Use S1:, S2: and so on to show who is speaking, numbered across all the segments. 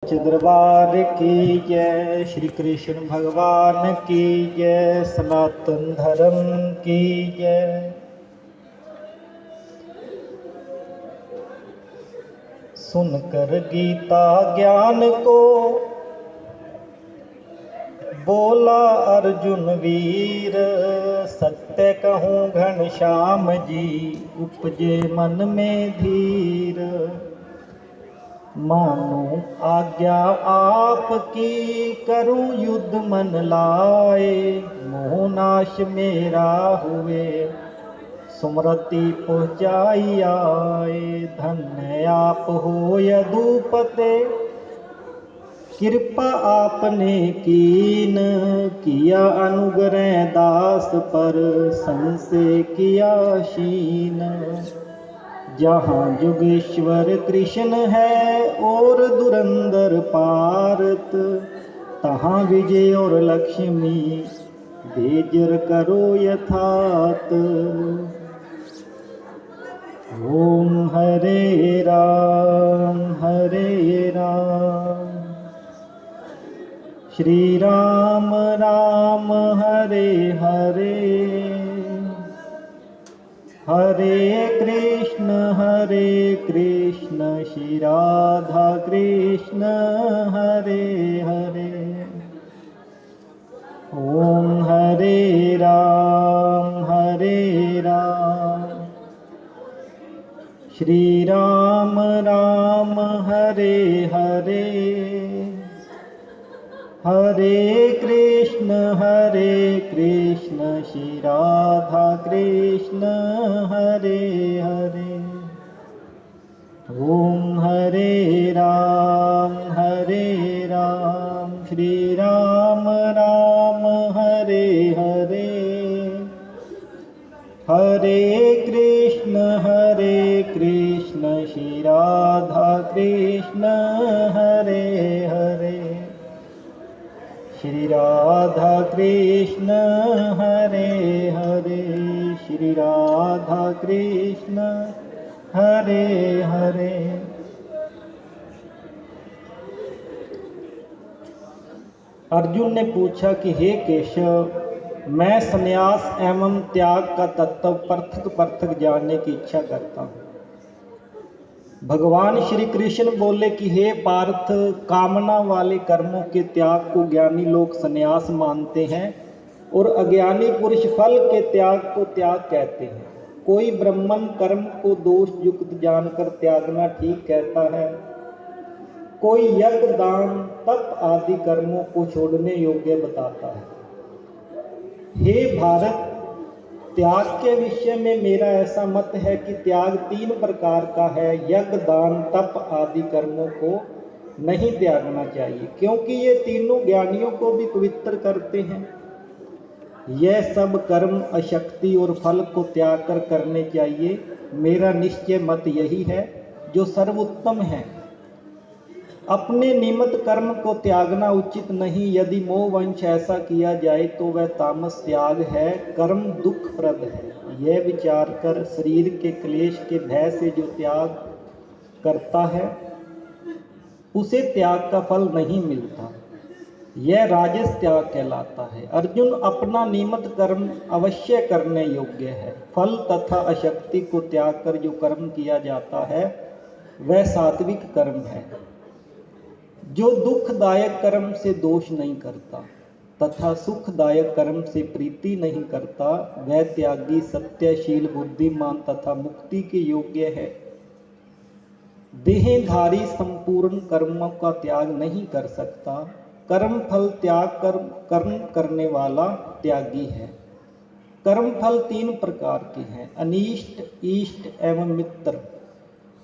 S1: सच्चे दरबार की जय, श्री कृष्ण भगवान की जय, सनातन धर्म की जय। सुनकर गीता ज्ञान को बोला अर्जुन वीर, सत्य कहूँ घनश्याम जी, उपजे मन में धीर। मानो आज्ञा आपकी, करूं युद्ध मन लाए, मोह नाश मेरा हुए, सुमृति पहुँचाई आए। धन्य आप हो यदुपते, कृपा आपने कीन, किया अनुग्रह दास पर, संशय किया शीन। जहाँ जुगेश्वर कृष्ण है और धुरंधर पारत, तहाँ विजय और लक्ष्मी भेजर करो यथात। ओम हरे राम श्री राम राम हरे हरे, हरे कृष्ण श्री राधा कृष्ण हरे हरे। ओम हरे राम श्री राम राम हरे हरे, हरे कृष्ण श्री राधा कृष्ण हरे हरे। ओम हरे राम श्री राम हरे हरे, हरे कृष्ण श्री राधा कृष्ण हरे हरे। श्री राधा कृष्ण हरे हरे, श्री राधा कृष्ण हरे हरे। अर्जुन ने पूछा कि हे केशव, मैं संन्यास एवं त्याग का तत्व पृथक जानने की इच्छा करता हूँ। भगवान श्री कृष्ण बोले कि हे पार्थ, कामना वाले कर्मों के त्याग को ज्ञानी लोग संन्यास मानते हैं और अज्ञानी पुरुष फल के त्याग को त्याग कहते हैं। कोई ब्राह्मण कर्म को दोष युक्त जानकर त्यागना ठीक कहता है, कोई यज्ञ दान तप आदि कर्मों को छोड़ने योग्य बताता है। हे भारत, त्याग के विषय में मेरा ऐसा मत है कि त्याग 3 प्रकार का है। यज्ञ दान तप आदि कर्मों को नहीं त्यागना चाहिए, क्योंकि ये तीनों ज्ञानियों को भी पवित्र करते हैं। यह सब कर्म अशक्ति और फल को त्याग कर करने चाहिए। मेरा निश्चय मत यही है जो सर्वोत्तम है। अपने निमित्त कर्म को त्यागना उचित नहीं। यदि मोहवंश ऐसा किया जाए तो वह तामस त्याग है, कर्म दुखप्रद है। यह विचार कर शरीर के क्लेश के भय से जो त्याग करता है उसे त्याग का फल नहीं मिलता। यह राजस त्याग कहलाता है। अर्जुन, अपना निमित्त कर्म अवश्य करने योग्य है। फल तथा अशक्ति को त्याग कर जो कर्म किया जाता है वह सात्विक कर्म है। जो दुखदायक कर्म से दोष नहीं करता तथा सुखदायक कर्म से प्रीति नहीं करता, वह त्यागी सत्यशील बुद्धिमान तथा मुक्ति के योग्य है। देहधारी संपूर्ण कर्मों का त्याग नहीं कर सकता। कर्म फल त्याग कर कर्म करने वाला त्यागी है। कर्म फल 3 प्रकार के हैं, अनिष्ट, इष्ट एवं मित्र।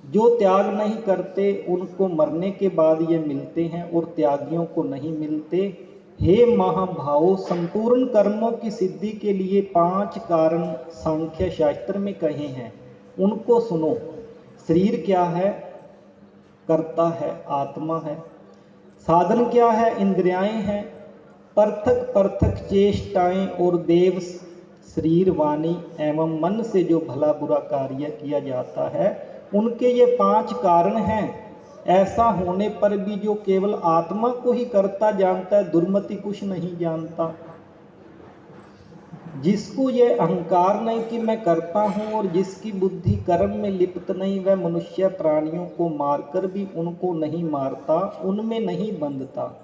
S1: जो त्याग नहीं करते उनको मरने के बाद ये मिलते हैं और त्यागियों को नहीं मिलते। हे महाभावों, संपूर्ण कर्मों की सिद्धि के लिए 5 कारण सांख्य शास्त्र में कहे हैं, उनको सुनो। शरीर क्या है? कर्ता है, आत्मा है। साधन क्या है? इंद्रियाएं हैं। पृथक पृथक चेष्टाएं और देव शरीर, वाणी एवं मन से जो भला बुरा कार्य किया जाता है, उनके ये 5 कारण हैं। ऐसा होने पर भी जो केवल आत्मा को ही करता जानता है, दुर्मति कुछ नहीं जानता। जिसको ये अहंकार नहीं कि मैं करता हूँ और जिसकी बुद्धि कर्म में लिप्त नहीं, वह मनुष्य प्राणियों को मारकर भी उनको नहीं मारता, उनमें नहीं बंधता।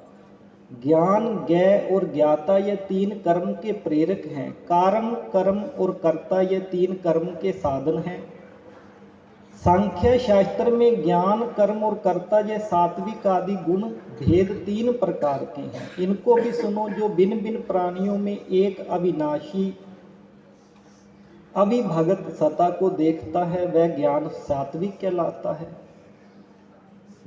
S1: ज्ञान, ज्ञेय और ज्ञाता ये तीन कर्म के प्रेरक हैं। कारण, कर्म और कर्ता ये तीन कर्म के साधन हैं। सांख्य शास्त्र में ज्ञान, कर्म और कर्ता ये सात्विक आदि गुण भेद तीन प्रकार के हैं। इनको भी सुनो। जो भिन्न भिन्न प्राणियों में एक अविनाशी अविभगत सत्ता को देखता है, वह ज्ञान सात्विक कहलाता है।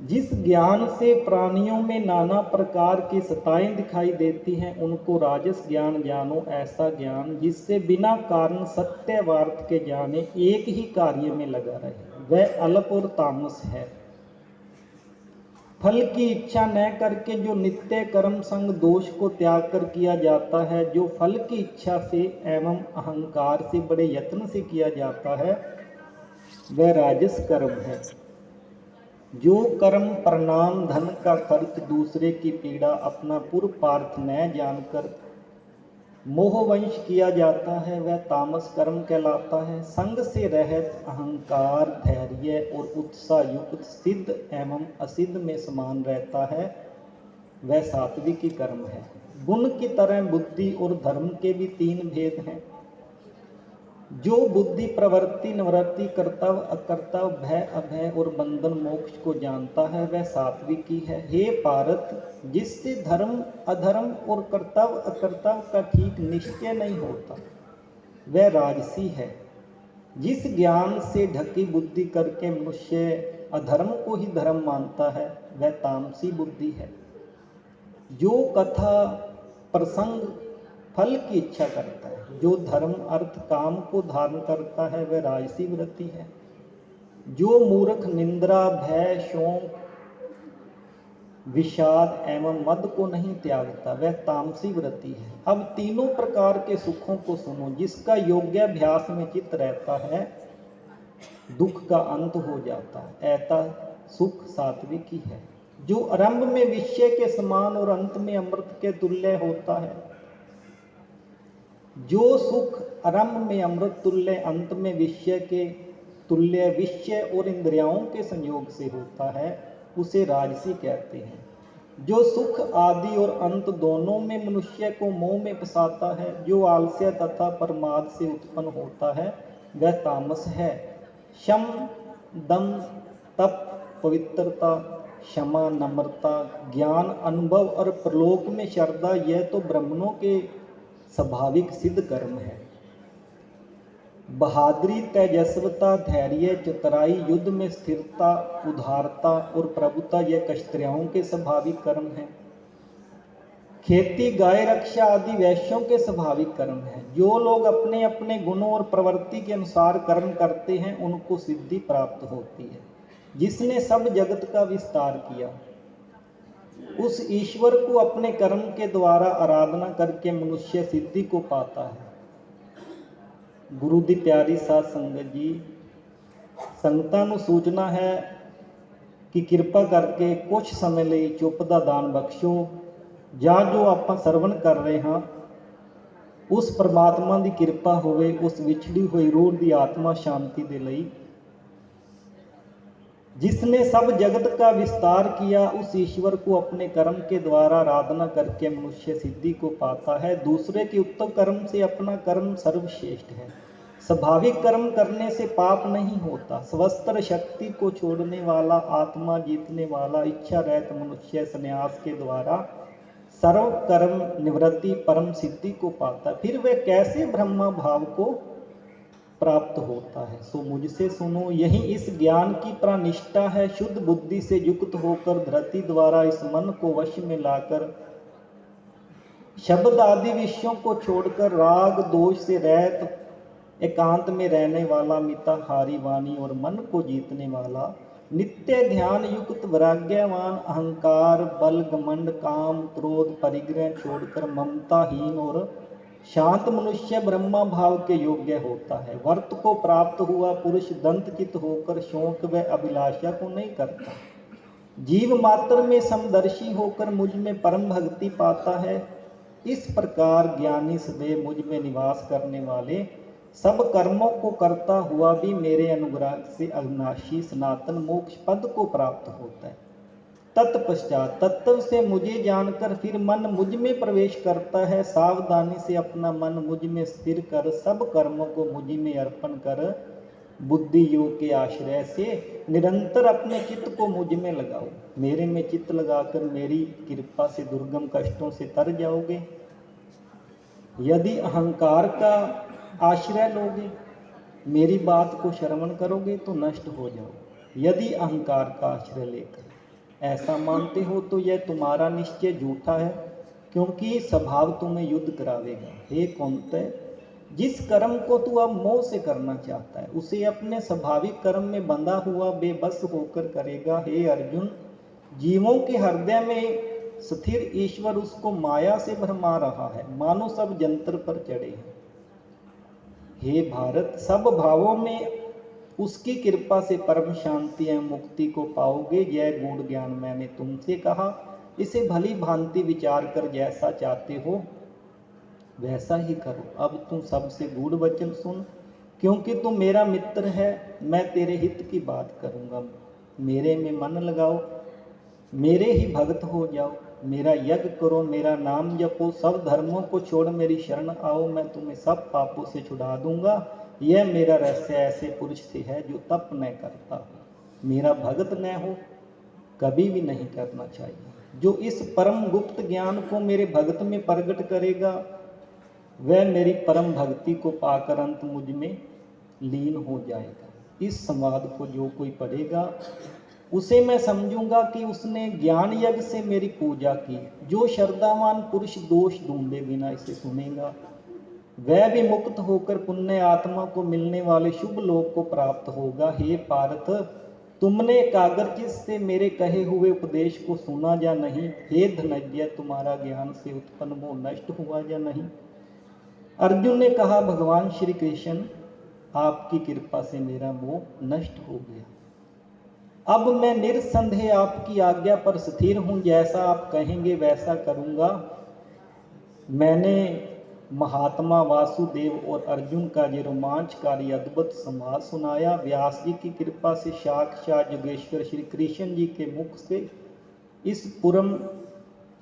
S1: जिस ज्ञान से प्राणियों में नाना प्रकार की सत्ताएं दिखाई देती हैं, उनको राजस ज्ञान जानो। ऐसा ज्ञान जिससे बिना कारण सत्यवार्थ के जाने एक ही कार्य में लगा रहे, वह अल्प और तामस है। फल की इच्छा न करके जो नित्य कर्म संग दोष को त्याग कर किया जाता है, जो फल की इच्छा से एवं अहंकार से बड़े यत्न से किया जाता है, वह राजस कर्म है। जो कर्म प्रणाम, धन का खर्च, दूसरे की पीड़ा, अपना पुरुषार्थ न जानकर मोहवंश किया जाता है, वह तामस कर्म कहलाता है। संग से रहित अहंकार, धैर्य और उत्साह युक्त सिद्ध एवं असिद्ध में समान रहता है, वह सात्विकी कर्म है। गुण की तरह बुद्धि और धर्म के भी तीन भेद हैं। जो बुद्धि प्रवृत्ति, निवृत्ति, कर्तव्य, अकर्तव्य, भय, अभय और बंधन, मोक्ष को जानता है, वह सात्विकी है। हे पार्थ, जिससे धर्म, अधर्म और कर्तव्य, अकर्तव्य का ठीक निश्चय नहीं होता, वह राजसी है। जिस ज्ञान से ढकी बुद्धि करके मनुष्य अधर्म को ही धर्म मानता है, वह तामसी बुद्धि है। जो कथा प्रसंग फल की इच्छा करता है, जो धर्म, अर्थ, काम को धारण करता है, वह राजसी वृत्ति है। जो मूर्ख निंद्रा, भय, शोक, विषाद एवं मद को नहीं त्यागता, वह तामसी वृत्ति है। अब तीनों प्रकार के सुखों को सुनो। जिसका योग्याभ्यास में चित्त रहता है, दुख का अंत हो जाता है, ऐसा सुख सात्विकी है। जो आरंभ में विषय के समान और अंत में अमृत के तुल्य होता है, जो सुख आरंभ में अमृत तुल्य, अंत में विषय के तुल्य, विषय और इंद्रियों के संयोग से होता है, उसे राजसी कहते हैं। जो सुख आदि और अंत दोनों में मनुष्य को मोह में फंसाता है, जो आलस्य तथा प्रमाद से उत्पन्न होता है, वह तामस है। शम, दम, तप, पवित्रता, क्षमा, नम्रता, ज्ञान, अनुभव और प्रलोक में श्रद्धा, यह तो ब्राह्मणों के स्वाभाविक सिद्ध कर्म है। बहादुरी, तेजस्वता, धैर्य, चतुराई, युद्ध में स्थिरता, उदारता और प्रभुता, यह क्षत्रियों के स्वाभाविक कर्म है। खेती, गाय रक्षा आदि वैश्यों के स्वाभाविक कर्म है। जो लोग अपने अपने गुणों और प्रवृत्ति के अनुसार कर्म करते हैं, उनको सिद्धि प्राप्त होती है। जिसने सब जगत का विस्तार किया, उस ईश्वर को अपने कर्म के द्वारा आराधना करके मनुष्य सिद्धि को पाता है। गुरु दी प्यारी साध संगत जी, संगतां नूं सूचना है कि किरपा करके कुछ समय ਲਈ चुप ਦਾ ਦਾਨ ਬਖਸ਼ੋ, ਜਾਂ ਜੋ ਆਪਾਂ ਸਰਵਣ ਕਰ ਰਹੇ ਹਾਂ, ਉਸ परमात्मा ਦੀ ਕਿਰਪਾ ਹੋਵੇ, ਉਸ ਵਿਛੜੀ ਹੋਈ ਰੂਹ ਦੀ ਆਤਮਾ शांति ਦੇ ਲਈ। जिसने सब जगत का विस्तार किया, उस ईश्वर को अपने कर्म के द्वारा आराधना करके मनुष्य सिद्धि को पाता है। दूसरे के उत्तम कर्म से अपना कर्म सर्वश्रेष्ठ है। स्वाभाविक कर्म करने से पाप नहीं होता। स्वस्त्र शक्ति को छोड़ने वाला, आत्मा जीतने वाला, इच्छा रहित मनुष्य संन्यास के द्वारा सर्व कर्म निवृत्ति परम सिद्धि को पाता है। फिर वह कैसे ब्रह्मा भाव को प्राप्त होता है? सो मुझसे सुनो, यही इस ज्ञान की प्रानिष्ठा है। शुद्ध बुद्धि से युक्त होकर धरती द्वारा इस मन को वश में लाकर शब्द आदि विषयों को छोड़कर राग दोष से रहित एकांत में रहने वाला, मिताहारी वाणी और मन को जीतने वाला, नित्य ध्यान युक्त वैराग्यवान, अहंकार, बल, घमंड, काम, क्रोध, परिग्रह छोड़कर ममताहीन और शांत मनुष्य ब्रह्मा भाव के योग्य होता है। वर्त को प्राप्त हुआ पुरुष दंतचित होकर शोक व अभिलाषा को नहीं करता। जीव मात्र में समदर्शी होकर मुझ में परम भक्ति पाता है। इस प्रकार ज्ञानी सदैव मुझ में निवास करने वाले सब कर्मों को करता हुआ भी मेरे अनुग्रह से अविनाशी सनातन मोक्ष पद को प्राप्त होता है। तत्पश्चात तत्व से मुझे जानकर फिर मन मुझ में प्रवेश करता है। सावधानी से अपना मन मुझ में स्थिर कर सब कर्मों को मुझ में अर्पण कर बुद्धि योग के आश्रय से निरंतर अपने चित्त को मुझ में लगाओ। मेरे में चित्त लगाकर मेरी कृपा से दुर्गम कष्टों से तर जाओगे। यदि अहंकार का आश्रय लोगे, मेरी बात को श्रवण करोगे तो नष्ट हो जाओगे। यदि अहंकार का आश्रय लेकर ऐसा मानते हो तो यह तुम्हारा निश्चय झूठा है, क्योंकि स्वभाव तुम्हें युद्ध करावेगा। हे कौन्तेय, जिस कर्म को तू अब मोह से करना चाहता है उसे अपने स्वाभाविक कर्म में बंधा हुआ बेबस होकर करेगा। हे अर्जुन, जीवों के हृदय में स्थिर ईश्वर उसको माया से भरमा रहा है, मानो सब यंत्र पर चढ़े हैं। हे भारत, सब भावों में उसकी कृपा से परम शांति एवं मुक्ति को पाओगे। यह गूढ़ ज्ञान मैंने तुमसे कहा, इसे भली भांति विचार कर जैसा चाहते हो वैसा ही करो। अब तुम सबसे गूढ़ वचन सुन, क्योंकि तुम मेरा मित्र है। मैं तेरे हित की बात करूँगा। मेरे में मन लगाओ, मेरे ही भक्त हो जाओ, मेरा यज्ञ करो, मेरा नाम जपो, सब धर्मों को छोड़ मेरी शरण आओ, मैं तुम्हें सब पापों से छुड़ा दूंगा। यह मेरा रहस्य ऐसे पुरुष से है जो तप न करता हो, मेरा भगत न हो, कभी भी नहीं करना चाहिए। जो इस परम गुप्त ज्ञान को मेरे भगत में प्रकट करेगा वह मेरी परम भक्ति को पाकर अंत मुझ में लीन हो जाएगा। इस संवाद को जो कोई पढ़ेगा उसे मैं समझूंगा कि उसने ज्ञान यज्ञ से मेरी पूजा की। जो श्रद्धावान पुरुष दोष ढूंढे बिना इसे सुनेगा वह भी मुक्त होकर पुण्य आत्मा को मिलने वाले शुभ लोक को प्राप्त होगा। हे पार्थ, तुमने एकाग्रचित्त से मेरे कहे हुए उपदेश को सुना या नहीं? हे धनंजय, तुम्हारा ज्ञान से उत्पन्न मोह नष्ट हुआ या नहीं? अर्जुन ने कहा, भगवान श्री कृष्ण, आपकी कृपा से मेरा मोह नष्ट हो गया। अब मैं निरसंदेह आपकी आज्ञा पर स्थिर हूँ, जैसा आप कहेंगे वैसा करूँगा। मैंने महात्मा वासुदेव और अर्जुन का ये रोमांचकारी अद्भुत संवाद सुनाया। व्यास जी की कृपा से साक्षात योगेश्वर श्री कृष्ण जी के मुख से इस पूर्ण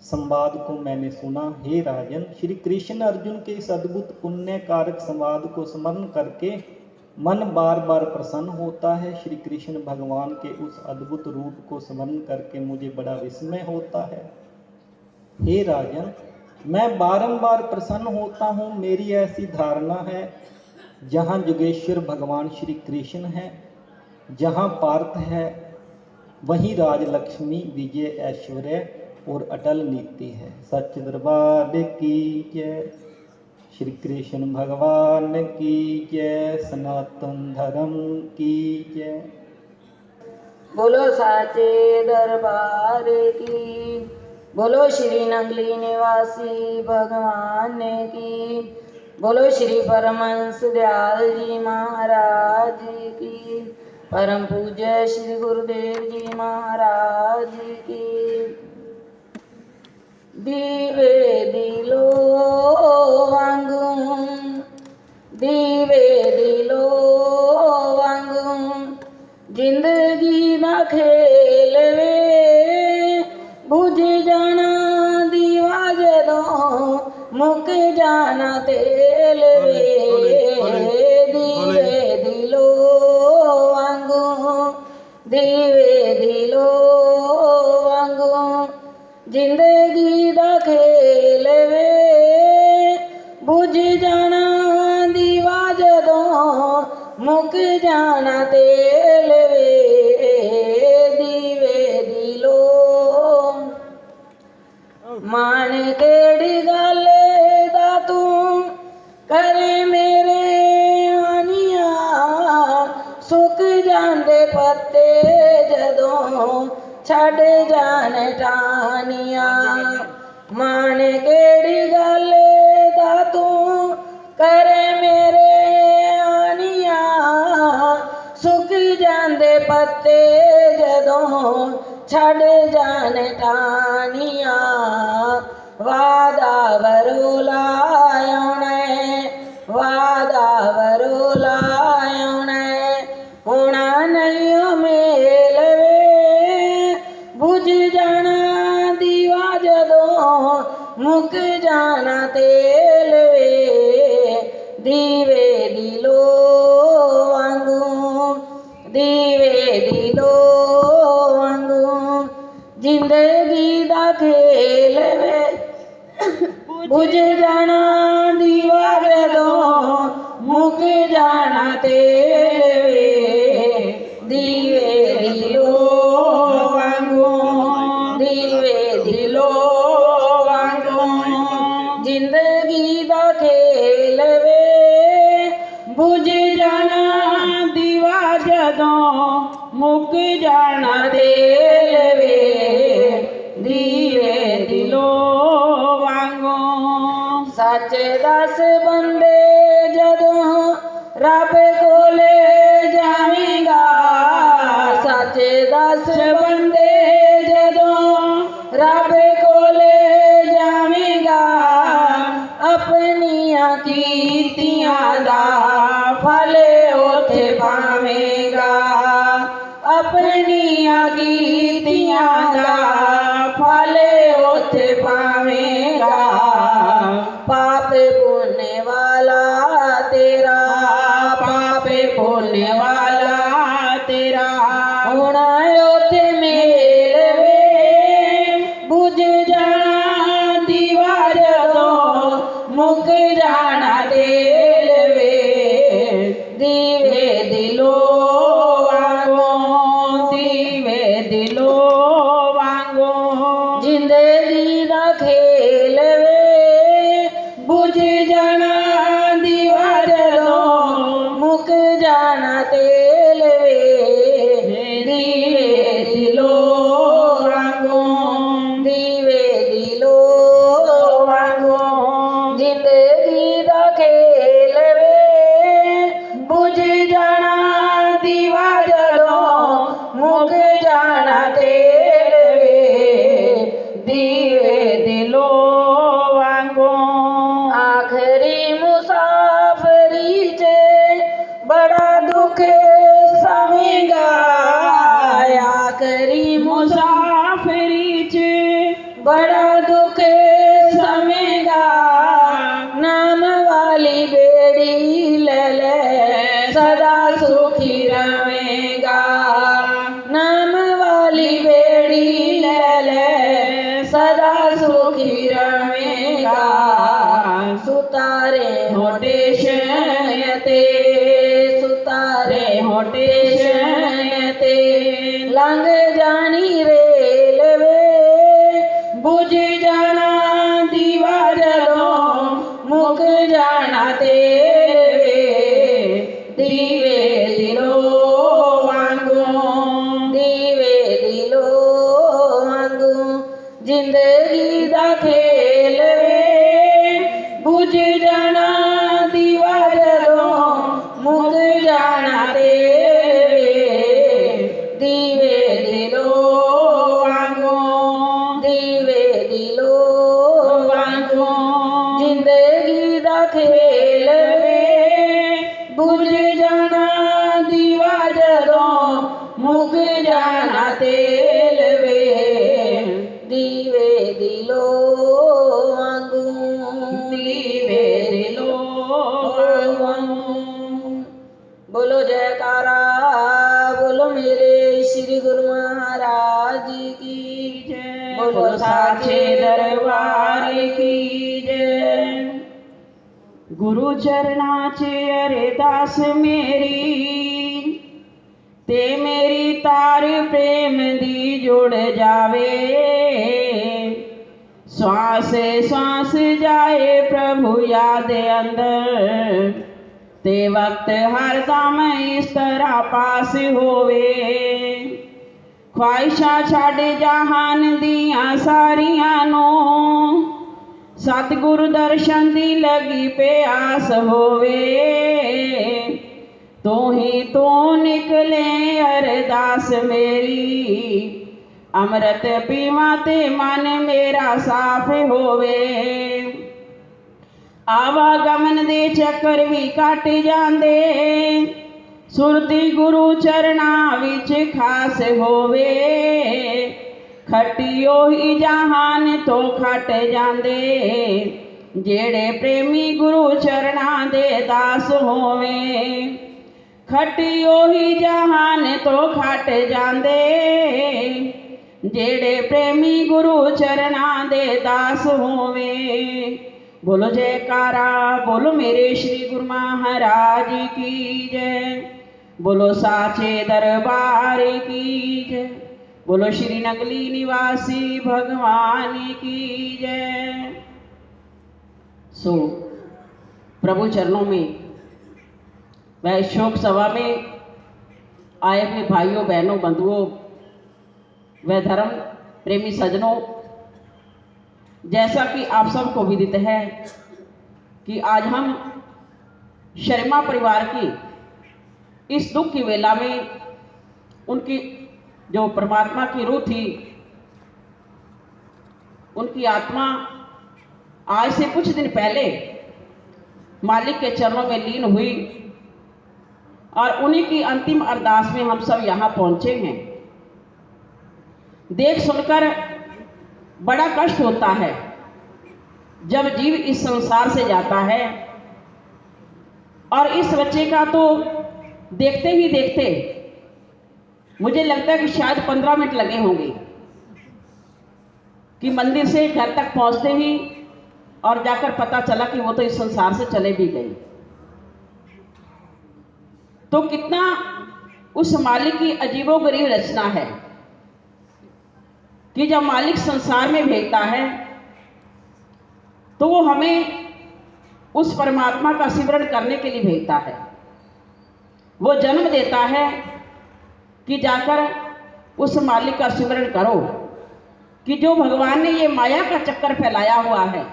S1: संवाद को मैंने सुना। हे राजन, श्री कृष्ण अर्जुन के इस अद्भुत पुण्य कारक संवाद को स्मरण करके मन बार बार प्रसन्न होता है। श्री कृष्ण भगवान के उस अद्भुत रूप को स्मरण करके मुझे बड़ा विस्मय होता है। हे राजन, मैं बारंबार प्रसन्न होता हूँ। मेरी ऐसी धारणा है, जहाँ योगेश्वर भगवान श्री कृष्ण है, जहाँ पार्थ है, वहीं राजलक्ष्मी, विजय, ऐश्वर्य और अटल नीति है। सच्चे दरबार की जय, श्री कृष्ण भगवान की जय, सनातन धर्म की जय।
S2: बोलो साचे दरबार की, बोलो श्री नंगली निवासी भगवान की, बोलो श्री परमहंस दयाल जी महाराज की, परम पूज्य श्री गुरुदेव जी महाराज की। दीवे दिलो वांगू, दीवे दिलो वांगू, जिंदगी ना खेल वे, बुझ जाना दीवा जदों, मुक जाना तेल वे। दीवे दिलो वांगू, दीवे दिलो वांगू, जिंदगी दा खेल वे, बुझ जाना दीवा जदों, मुक जाना तेल वे। दीवे दिलो मान केड़ी गल दा तू करे मेरे आनिया, सुक जांदे पत्ते जदों छड़ जान टानिया। मान केड़ी गल दा तू करे मेरे आनिया, सुक जांदे पत्ते जदों छड़ जान ठानिया वादा वरोलायोने वादा वरोलायोने होना नहीं मेलवे बुझ जाना दीवा जदों मुक जाना तेल वे दीवे दिलो वांगू दीवे दिलो वांगू जिंदगी दा खेल वे बुझ जाना दीवा जदों मुक जाना तेल वे दीवे दिलो वांगू दीवे दिलो वांगू जिंदगी दा खेल वे बुझ जाना दीवा जदों मुक जाना तेल वे दीवे दिलो वांगू सच दस बंदे जदों रब कोले जावेगा सच दस बंदे जदों रब कोले जावेगा अपनियां कीतियां दा फल उथे पावेगा अपनियां कीतियां दा फल उथे पावेगा पाप पुण्य वाला तेरा पाप पुण्य वाला तेरा होना उथे मेल वे बुझ जाना दीवा जदों मुक जाना तेल वे दीवे दिलो वांगू दीवे दिलो वांगू जिंदगी दा खेल वे बुझ जाना दीवा जदों मुक जाना तेल वे दीवे दिलो वांगू दीवे दिलो वांगू जिंदगी दा खेल वे बुझ जाना दीवा जदों मुक जाना तेल वे दीवे दिलो वांगू आखरी मुसाफरी च बड़ा दुख सवेगा आखरी मुसाफरी च बड़ा दुख सवेगा नाम वाली बेड़ी ले ले सदा सुखी रवेगा नाम वाली बेड़ी ले ले सदा सुखी रवेगा सुतारे होटे शयते सुतारे होटे शयते लंघ जानी रेल वे बुझ जाना दीवा जदों मुक जाना तेल वे दीवे दिलो वांगू दीवे दिलो वांगू जिंदगी दा खेल वे बुझ जाना दीवा जदों मुक जाना तेल वे दीवे दिलो वांगू दीवे दिलो वांगू जिंदगी दा खेल वे बुझ जाना दीवा जदों मुक जाना तेल वे दीवे दिलो वांगू दीवे दिलो वांगू बोलो जयकारा बोलो मेरे श्री गुरु महाराज की जय बोलो साचे दरबार की जय गुरु चरणाचे अरदास मेरी ते मेरी तार प्रेम दी जुड़ जावे श्वास श्वास जाए प्रभु याद अंदर ते वक्त हरदम इस तरह पास होवे ख्वाहिशां छड़ जहान दियां सारियां नो सतगुरु दर्शन दी लगी प्यास होवे तू ही तू निकले अरदास मेरी अमृत पीवाते मन मेरा साफ होवे। आवागमन दे चक्कर भी कट जांदे, सुरती गुरु चरना विच खास होवे। खटियो ही जहान तो खट जांदे, जेड़े प्रेमी गुरु चरना दे दास होवे। खटियो ही जहान तो खट जांदे, जेड़े प्रेमी गुरु चरना दे दास होवे। बोलो जयकारा, बोलो मेरे श्री गुरु महाराज की जय, बोलो साचे दरबार की जय, बोलो श्री नगली निवासी भगवान की जय। सो प्रभु चरणों में वह शोक सभा में आए हुए भाइयों बहनों बंधुओं व धर्म प्रेमी सज्जनों, जैसा कि आप सबको विदित है कि आज हम शर्मा परिवार की इस दुख की वेला में उनकी जो परमात्मा की रूह थी, उनकी आत्मा आज से कुछ दिन पहले मालिक के चरणों में लीन हुई और उन्हीं की अंतिम अरदास में हम सब यहाँ पहुँचे हैं। देख सुनकर बड़ा कष्ट होता है जब जीव इस संसार से जाता है, और इस बच्चे का तो देखते ही देखते मुझे लगता है कि शायद 15 मिनट लगे होंगे कि मंदिर से घर तक पहुंचते ही और जाकर पता चला कि वो तो इस संसार से चले भी गए। तो कितना उस मालिक की अजीबोगरीब रचना है कि जब मालिक संसार में भेजता है तो वो हमें उस परमात्मा का सिमरण करने के लिए भेजता है। वो जन्म देता है कि जाकर उस मालिक का सिमरण करो, कि जो भगवान ने ये माया का चक्कर फैलाया हुआ है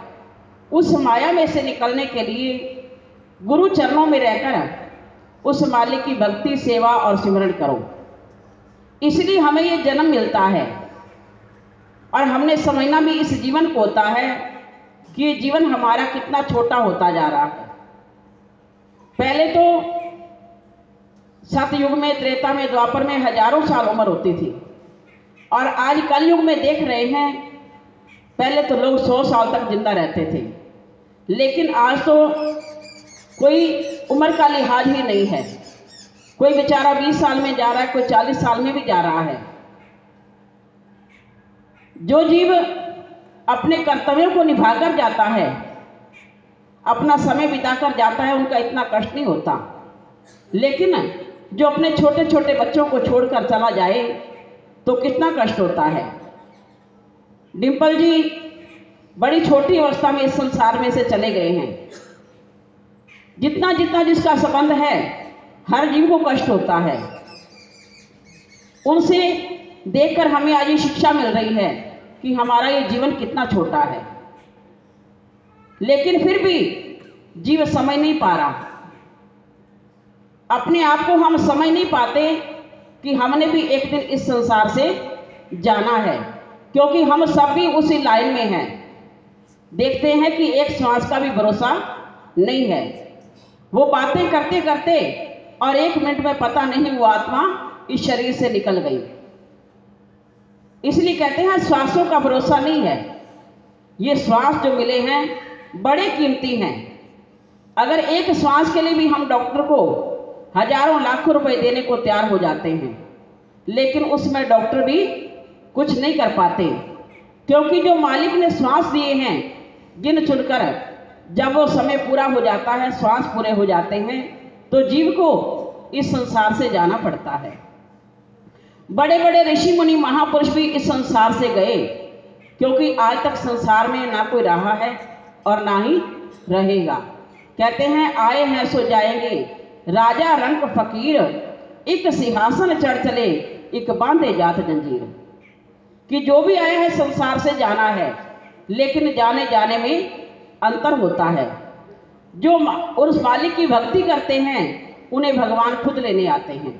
S2: उस माया में से निकलने के लिए गुरु चरणों में रहकर उस मालिक की भक्ति सेवा और सिमरण करो। इसलिए हमें ये जन्म मिलता है और हमने समझना भी इस जीवन को होता है कि ये जीवन हमारा कितना छोटा होता जा रहा है। पहले तो सतयुग में, त्रेता में, द्वापर में हजारों साल उम्र होती थी, और आज कलयुग में देख रहे हैं पहले तो लोग 100 साल तक जिंदा रहते थे, लेकिन आज तो कोई उम्र का लिहाज ही नहीं है। कोई बेचारा 20 साल में जा रहा है, कोई 40 साल में भी जा रहा है। जो जीव अपने कर्तव्यों को निभाकर जाता है, अपना समय बिताकर जाता है, उनका इतना कष्ट नहीं होता। लेकिन जो अपने छोटे छोटे बच्चों को छोड़कर चला जाए तो कितना कष्ट होता है। डिम्पल जी बड़ी छोटी अवस्था में इस संसार में से चले गए हैं। जितना जितना जिसका संबंध है हर जीव को कष्ट होता है। उनसे देखकर हमें आज ये शिक्षा मिल रही है कि हमारा ये जीवन कितना छोटा है, लेकिन फिर भी जीव समझ नहीं पा रहा। अपने आप को हम समझ नहीं पाते कि हमने भी एक दिन इस संसार से जाना है, क्योंकि हम सब भी उसी लाइन में हैं। देखते हैं कि एक श्वास का भी भरोसा नहीं है। वो बातें करते करते और 1 मिनट में पता नहीं वो आत्मा इस शरीर से निकल गई। इसलिए कहते हैं श्वासों का भरोसा नहीं है। ये श्वास जो मिले हैं बड़े कीमती हैं। अगर एक श्वास के लिए भी हम डॉक्टर को हजारों लाखों रुपए देने को तैयार हो जाते हैं, लेकिन उसमें डॉक्टर भी कुछ नहीं कर पाते, क्योंकि जो मालिक ने श्वास दिए हैं गिन चुनकर, जब वो समय पूरा हो जाता है, श्वास पूरे हो जाते हैं, तो जीव को इस संसार से जाना पड़ता है। बड़े बड़े ऋषि मुनि महापुरुष भी इस संसार से गए, क्योंकि आज तक संसार में ना कोई रहा है और ना ही रहेगा। कहते हैं आए हैं सो जाएंगे, राजा रंग फकीर, एक सिंहासन चढ़ चले, एक बांधे जात जंजीर। कि जो भी आया है संसार से जाना है, लेकिन जाने जाने में अंतर होता है। जो उस मालिक की भक्ति करते हैं उन्हें भगवान खुद लेने आते हैं,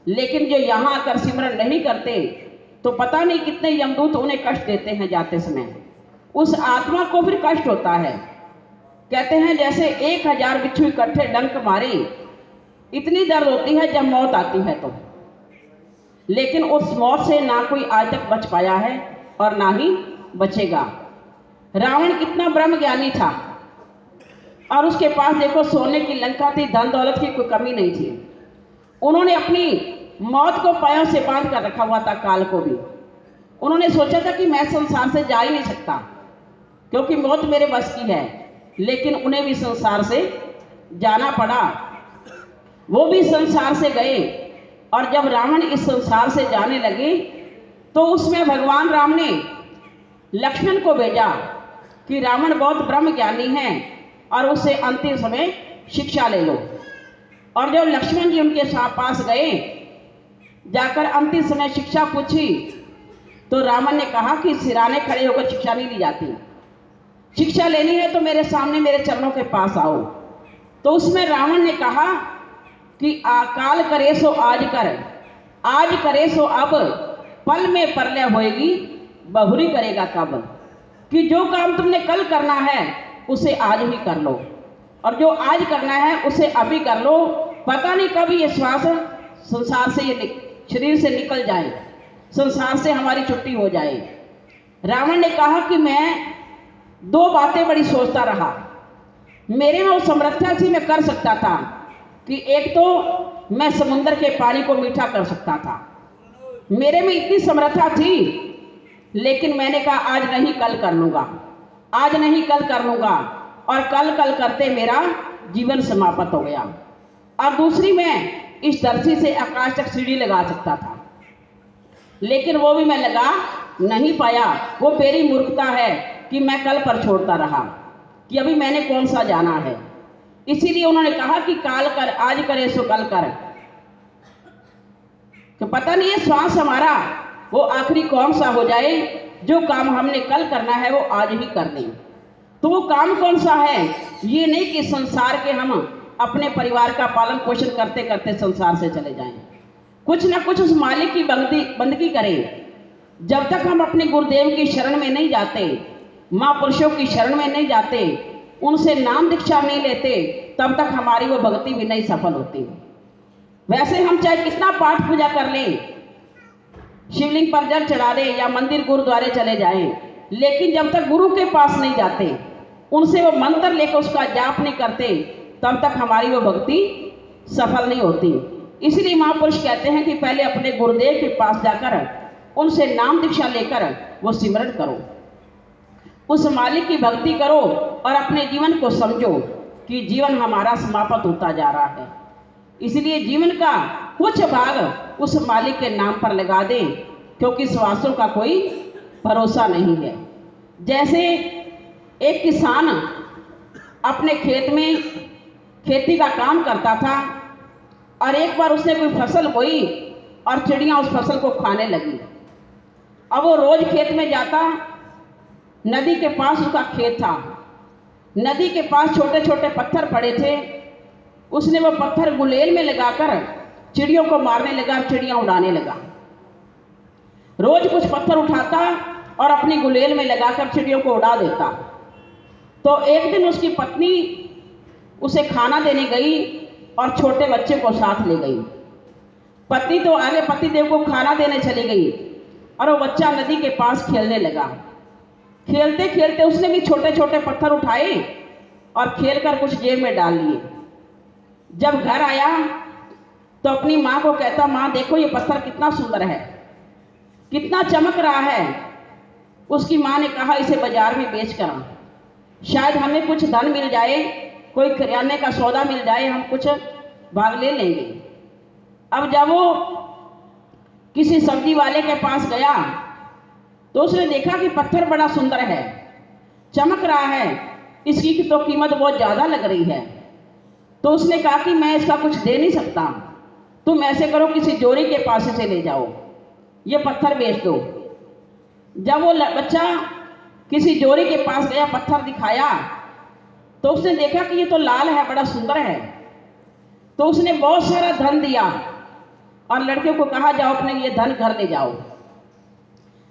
S2: लेकिन जो यहाँ आकर सिमरन नहीं करते तो पता नहीं कितने यमदूत उन्हें कष्ट देते हैं जाते समय। उस आत्मा को फिर कष्ट होता है। कहते हैं जैसे 1000 बिच्छू इकट्ठे डंक मारे, इतनी दर्द होती है जब मौत आती है तो। लेकिन उस मौत से ना कोई आज तक बच पाया है और ना ही बचेगा। रावण कितना ब्रह्म ज्ञानी था, और उसके पास देखो सोने की लंका थी, धन दौलत की कोई कमी नहीं थी। उन्होंने अपनी मौत को पायों से बांध कर रखा हुआ था, काल को भी। उन्होंने सोचा था कि मैं संसार से जा ही नहीं सकता क्योंकि मौत मेरे बस की है, लेकिन उन्हें भी संसार से जाना पड़ा। वो भी संसार से गए, और जब रावण इस संसार से जाने लगे तो उसमें भगवान राम ने लक्ष्मण को भेजा कि रावण बहुत ब्रह्म ज्ञानी है और उससे अंतिम समय शिक्षा ले लो। और जब लक्ष्मण जी उनके पास गए, जाकर अंतिम समय शिक्षा पूछी, तो रावण ने कहा कि सिराने खड़े होकर शिक्षा नहीं ली जाती, शिक्षा लेनी है तो मेरे सामने मेरे चरणों के पास आओ। तो उसमें रावण ने कहा कि काल करे सो आज कर, आज करे सो अब, पल में परलय होएगी बहुरी करेगा कब। कि जो काम तुमने कल करना है उसे आज ही कर लो, और जो आज करना है उसे अभी कर लो। पता नहीं कब ये श्वास संसार से, ये शरीर से निकल जाए, संसार से हमारी छुट्टी हो जाए। रावण ने कहा कि मैं 2 बातें बड़ी सोचता रहा। मेरे में वो समर्थता थी, मैं कर सकता था कि एक तो मैं समुद्र के पानी को मीठा कर सकता था, मेरे में इतनी समर्थता थी। लेकिन मैंने कहा आज नहीं कल कर लूँगा, आज नहीं कल कर लूँगा, और कल करते मेरा जीवन समाप्त हो गया। और दूसरी, मैं इस धरती से आकाश तक सीढ़ी लगा सकता था, लेकिन वो भी मैं लगा नहीं पाया। वो मेरी मूर्खता है कि मैं कल पर छोड़ता रहा कि अभी मैंने कौन सा जाना है। इसीलिए उन्होंने कहा कि काल कर, आज करे सो कल कर। तो पता नहीं है श्वास हमारा वो आखिरी कौन सा हो जाए, जो काम हमने कल करना है वो आज ही कर दें। तो वो काम कौन सा है? ये नहीं कि संसार के हम अपने परिवार का पालन पोषण करते करते संसार से चले जाएं। कुछ ना कुछ उस मालिक की बंदगी करें। जब तक हम अपने गुरुदेव की शरण में नहीं जाते, महापुरुषों की शरण में नहीं जाते, उनसे नाम दीक्षा नहीं लेते, तब तक हमारी वो भक्ति भी नहीं सफल होती। वैसे हम चाहे कितना पाठ पूजा कर लें, शिवलिंग पर जल चढ़ा दें या मंदिर गुरुद्वारे चले जाएं, लेकिन जब तक गुरु के पास नहीं जाते, उनसे वो मंत्र लेकर उसका जाप नहीं करते, तब तक हमारी वो भक्ति सफल नहीं होती। इसलिए महापुरुष कहते हैं कि पहले अपने गुरुदेव के पास जाकर उनसे नाम दीक्षा लेकर वो सिमरन करो, उस मालिक की भक्ति करो, और अपने जीवन को समझो कि जीवन हमारा समाप्त होता जा रहा है। इसलिए जीवन का कुछ भाग उस मालिक के नाम पर लगा दें, क्योंकि श्वासों का कोई भरोसा नहीं है। जैसे एक किसान अपने खेत में खेती का काम करता था, और एक बार उसने कोई फसल बोई और चिड़ियाँ उस फसल को खाने लगी। अब वो रोज खेत में जाता, नदी के पास उसका खेत था, नदी के पास छोटे छोटे पत्थर पड़े थे। उसने वो पत्थर गुलेल में लगाकर चिड़ियों को मारने लगा, चिड़ियाँ उड़ाने लगा। रोज कुछ पत्थर उठाता और अपनी गुलेल में लगाकर चिड़ियों को उड़ा देता। तो एक दिन उसकी पत्नी उसे खाना देने गई और छोटे बच्चे को साथ ले गई। पत्नी तो आगे पतिदेव को खाना देने चली गई, और वो बच्चा नदी के पास खेलने लगा। खेलते खेलते उसने भी छोटे छोटे पत्थर उठाए और खेलकर कुछ जेब में डाल लिए। जब घर आया तो अपनी माँ को कहता, माँ देखो ये पत्थर कितना सुंदर है, कितना चमक रहा है। उसकी माँ ने कहा इसे बाजार में बेच कर शायद हमें कुछ धन मिल जाए, कोई किराने का सौदा मिल जाए, हम कुछ भाग ले लेंगे। अब जब वो किसी सब्जी वाले के पास गया तो उसने देखा कि पत्थर बड़ा सुंदर है, चमक रहा है, इसकी तो कीमत बहुत ज़्यादा लग रही है। तो उसने कहा कि मैं इसका कुछ दे नहीं सकता, तुम ऐसे करो किसी जोरी के पास इसे ले जाओ, ये पत्थर बेच दो। जब वो बच्चा किसी जोरी के पास गया, पत्थर दिखाया, तो उसने देखा कि ये तो लाल है, बड़ा सुंदर है। तो उसने बहुत सारा धन दिया और लड़के को कहा जाओ अपने ये धन घर ले जाओ।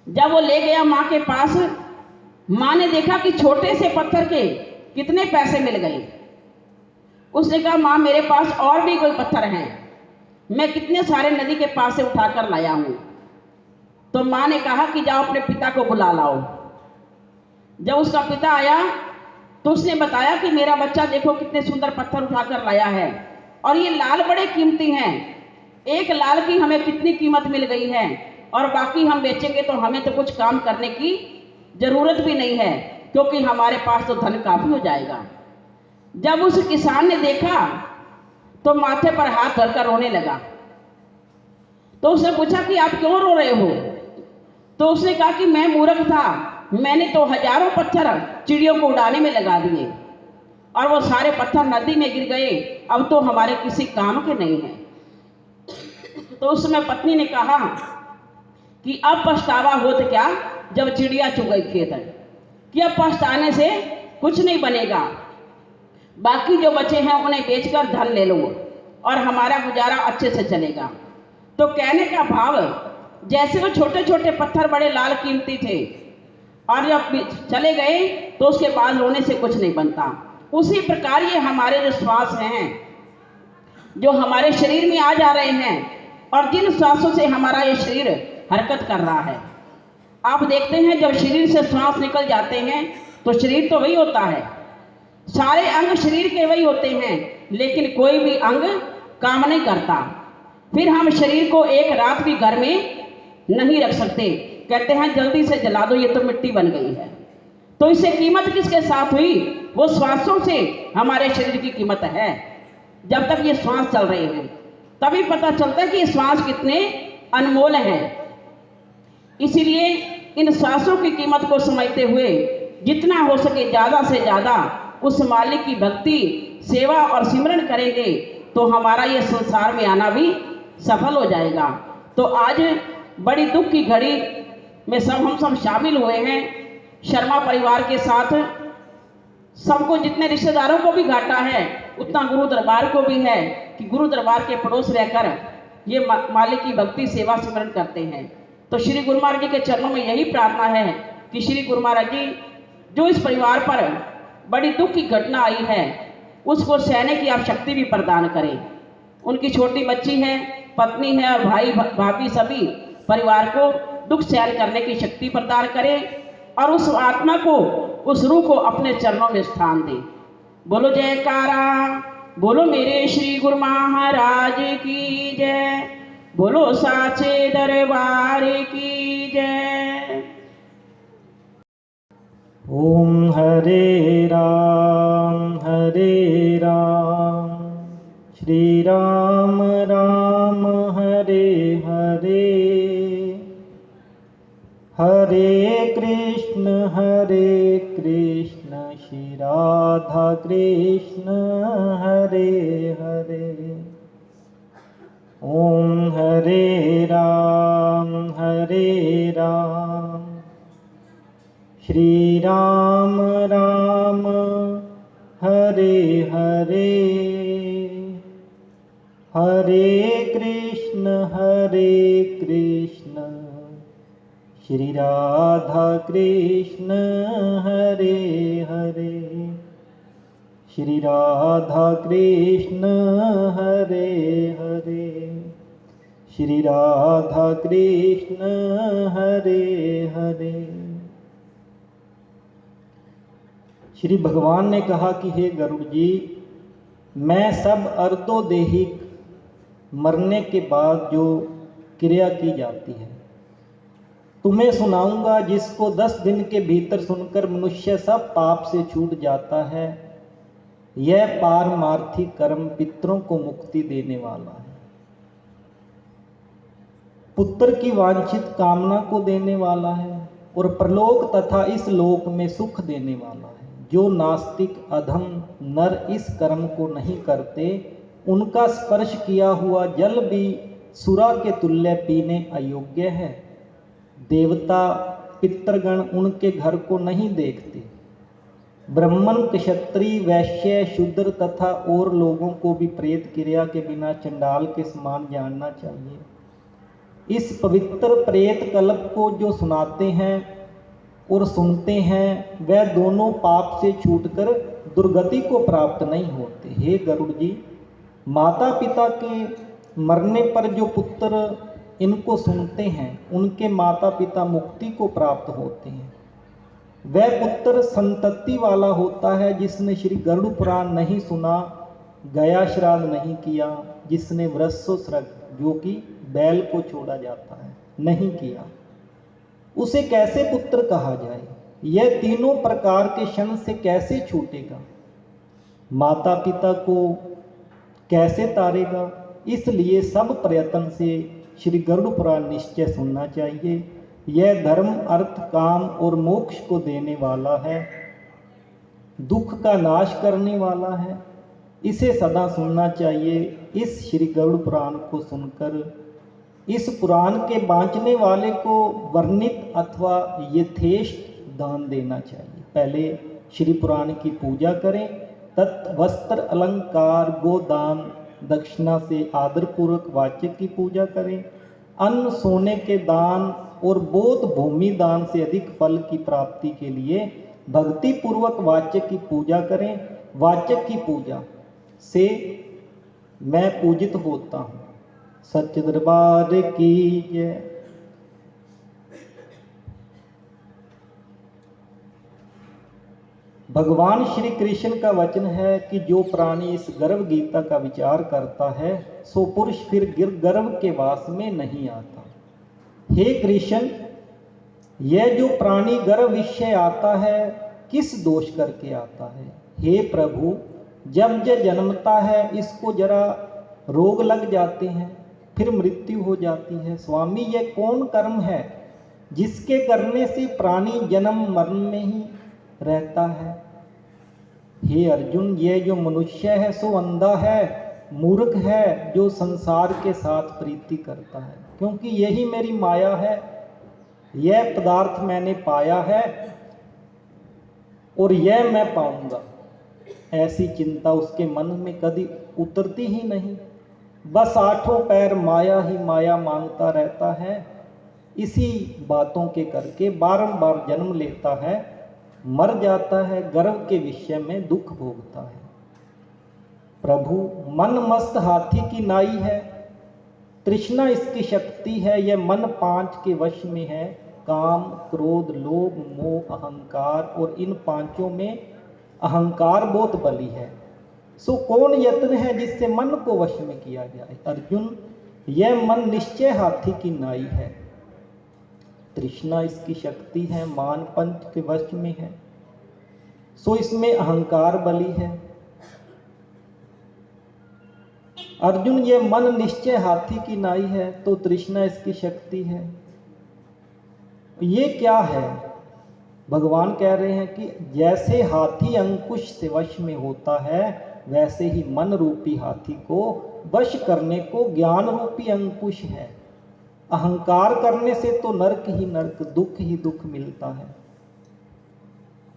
S2: जब वो ले गया माँ के पास, माँ ने देखा कि छोटे से पत्थर के कितने पैसे मिल गए। उसने कहा माँ मेरे पास और भी कोई पत्थर हैं, मैं कितने सारे नदी के पास से उठाकर लाया हूँ। तो माँ ने कहा कि जाओ अपने पिता को बुला लाओ। जब उसका पिता आया तो उसने बताया कि मेरा बच्चा देखो कितने सुंदर पत्थर उठाकर लाया है, और ये लाल बड़े कीमती हैं, एक लाल की हमें कितनी कीमत मिल गई है, और बाकी हम बेचेंगे तो हमें तो कुछ काम करने की जरूरत भी नहीं है, क्योंकि हमारे पास तो धन काफी हो जाएगा। जब उस किसान ने देखा तो माथे पर हाथ धरकर रोने लगा। तो उसने पूछा कि आप क्यों रो रहे हो? तो उसने कहा कि मैं मूर्ख था, मैंने तो हजारों पत्थर चिड़ियों को उड़ाने में लगा दिए, और वो सारे पत्थर नदी में गिर गए, अब तो हमारे किसी काम के नहीं हैं। तो उस समय पत्नी ने कहा कि अब पछतावा हो तो क्या, जब चिड़िया चुग गई खेत, कि अब पछताने से कुछ नहीं बनेगा, बाकी जो बचे हैं उन्हें बेचकर धन ले लो और हमारा गुजारा अच्छे से चलेगा। तो कहने का भाव, जैसे वो छोटे छोटे पत्थर बड़े लाल कीमती थे, और जब चले गए तो उसके बाद रोने से कुछ नहीं बनता, उसी प्रकार ये हमारे जो श्वास हैं, जो हमारे शरीर में आ जा रहे हैं, और जिन श्वासों से हमारा ये शरीर हरकत कर रहा है। आप देखते हैं जब शरीर से श्वास निकल जाते हैं तो शरीर तो वही होता है, सारे अंग शरीर के वही होते हैं, लेकिन कोई भी अंग काम नहीं करता। फिर हम शरीर को एक रात भी घर में नहीं रख सकते, कहते हैं जल्दी से जला दो, ये तो मिट्टी बन गई है। तो इससे कीमत किसके साथ हुई? वो श्वासों से हमारे शरीर की कीमत है। जब तक ये श्वास चल रहे हैं तभी पता चलता है कि ये श्वास कितने अनमोल हैं। इसीलिए इन श्वासों की कीमत को समझते हुए जितना हो सके ज़्यादा से ज़्यादा उस मालिक की भक्ति, सेवा और सिमरन करेंगे तो हमारा ये संसार में आना भी सफल हो जाएगा। तो आज बड़ी दुख की घड़ी में हम सब शामिल हुए हैं शर्मा परिवार के साथ। सबको, जितने रिश्तेदारों को भी घाटा है उतना गुरु दरबार को भी है कि गुरु दरबार के पड़ोस रहकर ये मालिक की भक्ति, सेवा, सिमरन करते हैं। तो श्री गुरु महाराज जी के चरणों में यही प्रार्थना है कि श्री गुरु महाराज जी जो इस परिवार पर बड़ी दुख की घटना आई है उसको सहने की आप शक्ति भी प्रदान करें। उनकी छोटी बच्ची है, पत्नी है और भाई भाभी सभी परिवार को दुख सहन करने की शक्ति प्रदान करें, और उस आत्मा को, उस रूह को अपने चरणों में स्थान दें। बोलो जयकारा, बोलो मेरे श्री गुरु महाराज की जय, बोलो साचे दरबार की जय।
S1: ओम हरे राम श्री राम राम हरे हरे, हरे कृष्ण श्री राधा कृष्ण हरे हरे। ओम हरे राम श्री राम राम हरे हरे, हरे कृष्ण श्री राधा कृष्ण हरे हरे, श्री राधा कृष्ण हरे हरे, श्री राधा कृष्ण हरे हरे। श्री भगवान ने कहा कि हे गरुड़ जी, मैं सब अर्धोदेहिक मरने के बाद जो क्रिया की जाती है तुम्हें सुनाऊंगा, जिसको 10 दिन के भीतर सुनकर मनुष्य सब पाप से छूट जाता है। यह पारमार्थिक कर्म पितरों को मुक्ति देने वाला है, पुत्र की वांछित कामना को देने वाला है, और परलोक तथा इस लोक में सुख देने वाला है। जो नास्तिक अधम नर इस कर्म को नहीं करते, उनका स्पर्श किया हुआ जल भी सुरा के तुल्य पीने अयोग्य है। देवता पितृगण उनके घर को नहीं देखते। ब्राह्मण, क्षत्रिय, वैश्य, शूद्र तथा और लोगों को भी प्रेत क्रिया के बिना चंडाल के समान जानना चाहिए। इस पवित्र प्रेत कल्प को जो सुनाते हैं और सुनते हैं वह दोनों पाप से छूटकर दुर्गति को प्राप्त नहीं होते। हे गरुड़ जी, माता पिता के मरने पर जो पुत्र इनको सुनते हैं उनके माता पिता मुक्ति को प्राप्त होते हैं। वह पुत्र संतति वाला होता है जिसने श्री गरुड़ पुराण नहीं सुना, गया श्राद्ध नहीं किया, जिसने वृषोश्रग जो कि बैल को छोड़ा जाता है नहीं किया, उसे कैसे पुत्र कहा जाए? यह तीनों प्रकार के क्षण से कैसे छूटेगा? माता पिता को कैसे तारेगा? इसलिए सब प्रयत्न से श्री गरुड़ पुराण निश्चय सुनना चाहिए। यह धर्म, अर्थ, काम और मोक्ष को देने वाला है, दुख का नाश करने वाला है। इसे सदा सुनना चाहिए। इस श्री गरुड़ पुराण को सुनकर इस पुराण के बाँचने वाले को वर्णित अथवा यथेष्ट दान देना चाहिए। पहले श्री पुराण की पूजा करें, वस्त्र, अलंकार, गोदान, दक्षिणा से आदरपूर्वक वाच्य की पूजा करें। अन्न, सोने के दान और बोध भूमि दान से अधिक फल की प्राप्ति के लिए भक्ति पूर्वक वाच्य की पूजा करें। वाच्य की पूजा से मैं पूजित होता हूँ। सच्चे दरबार की जय। भगवान श्री कृष्ण का वचन है कि जो प्राणी इस गर्भ गीता का विचार करता है सो पुरुष फिर गर्भ के वास में नहीं आता। हे कृष्ण, यह जो प्राणी गर्भ विषय आता है किस दोष करके आता है? हे प्रभु, जब यह जन्मता है इसको जरा रोग लग जाते हैं, फिर मृत्यु हो जाती है। स्वामी, यह कौन कर्म है जिसके करने से प्राणी जन्म मरण में ही रहता है? हे अर्जुन, यह जो मनुष्य है सो अंधा है, मूर्ख है, जो संसार के साथ प्रीति करता है, क्योंकि यही मेरी माया है। यह पदार्थ मैंने पाया है और यह मैं पाऊंगा, ऐसी चिंता उसके मन में कभी उतरती ही नहीं। बस आठों पैर माया ही माया मांगता रहता है। इसी बातों के करके बारंबार जन्म लेता है, मर जाता है, गर्भ के विषय में दुख भोगता है। प्रभु, मन मस्त हाथी की नाई है, तृष्णा इसकी शक्ति है। यह मन पांच के वश में है, काम, क्रोध, लोभ, मोह, अहंकार, और इन पांचों में अहंकार बहुत बली है। सो कौन यत्न है जिससे मन को वश में किया जाए? अर्जुन, यह मन निश्चय हाथी की नाई है, तृष्णा इसकी शक्ति है, मान पंच के वश में है, सो इसमें अहंकार बली है। अर्जुन, ये मन निश्चय हाथी की नाई है तो तृष्णा इसकी शक्ति है। ये क्या है? भगवान कह रहे हैं कि जैसे हाथी अंकुश से वश में होता है वैसे ही मन रूपी हाथी को वश करने को ज्ञान रूपी अंकुश है। अहंकार करने से तो नरक ही नरक, दुख ही दुख मिलता है।